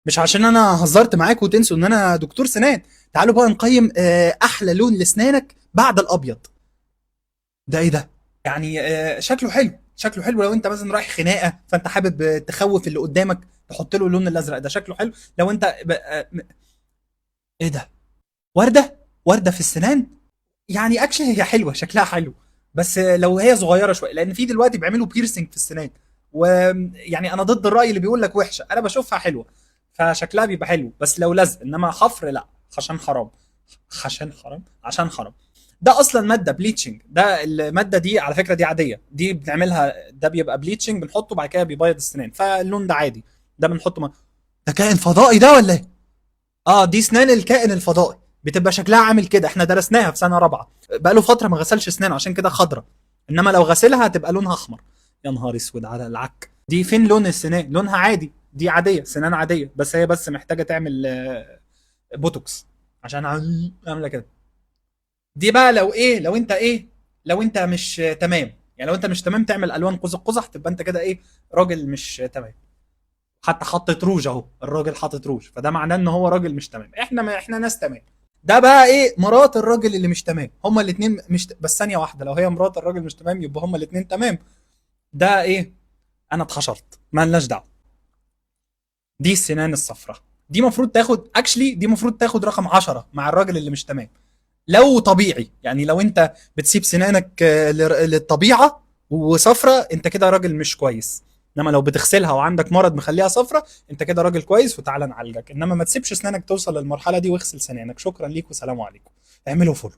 مش عشان انا هزرت معاك وتنسوا ان انا دكتور سنان. تعالوا بقى نقيم احلى لون لسنانك بعد الابيض. ده ايه ده؟ يعني شكله حلو، شكله حلو لو انت مثلا رايح خناقه فانت حابب تخوف اللي قدامك، تحط له اللون الازرق ده شكله حلو. لو انت ايه ده؟ ورده؟ ورده في السنان؟ يعني اكشلي هي حلوه، شكلها حلو، بس لو هي صغيره شويه، لان في دلوقتي بيعملوا بيرسينج في السنان. ويعني انا ضد الراي اللي بيقول لك وحشه، انا بشوفها حلوه، فشكلها بيبقى حلو بس لو لزق، انما حفر لا، عشان حرام. عشان حرام، عشان حرام. ده اصلا ماده بليتشنج، ده الماده دي على فكره دي عاديه، دي بنعملها، ده بيبقى بليتشنج بنحطه بعد كده بيبيض السنان، فاللون ده عادي. ده بنحطه ده كائن فضائي ده ولا ايه؟ اه دي اسنان الكائن الفضائي، بتبقى شكلها عامل كده، احنا درسناها في سنه رابعه. بقاله فتره ما غسلش اسنانه عشان كده خضره، انما لو غسلها هتبقى لونها احمر. يا نهار اسود على العك. دي فين لون السنان؟ لونها عادي، دي عاديه، سنان عاديه، بس هي بس محتاجه تعمل بوتوكس عشان عامله كده. دي بقى لو ايه، لو انت ايه، لو انت مش تمام، يعني لو انت مش تمام تعمل الوان قزح قزح، تبقى انت كده ايه، راجل مش تمام. حتى حطت روج اهو، الراجل حاطط روج، فده معناه ان هو راجل مش تمام. احنا ما احنا ناس تمام. ده بقى ايه، مرات الراجل اللي مش تمام، هما الاثنين مش بس ثانيه واحده، لو هي مرات الراجل مش تمام يبقى هما الاثنين تمام. ده ايه، انا اتحشرت ما لناش دعوه. دي السنان الصفراء، دي المفروض تاخد اكشلي، دي المفروض تاخد رقم 10 مع الراجل اللي مش تمام. لو طبيعي يعني، لو انت بتسيب سنانك للطبيعه وصفرة، انت كده راجل مش كويس. انما لو بتغسلها وعندك مرض مخليها صفرة، انت كده راجل كويس وتعالى نعالجك. انما ما تسيبش سنانك توصل للمرحله دي، واغسل سنانك. شكرا ليك وسلام عليكم. اعملوا فولو.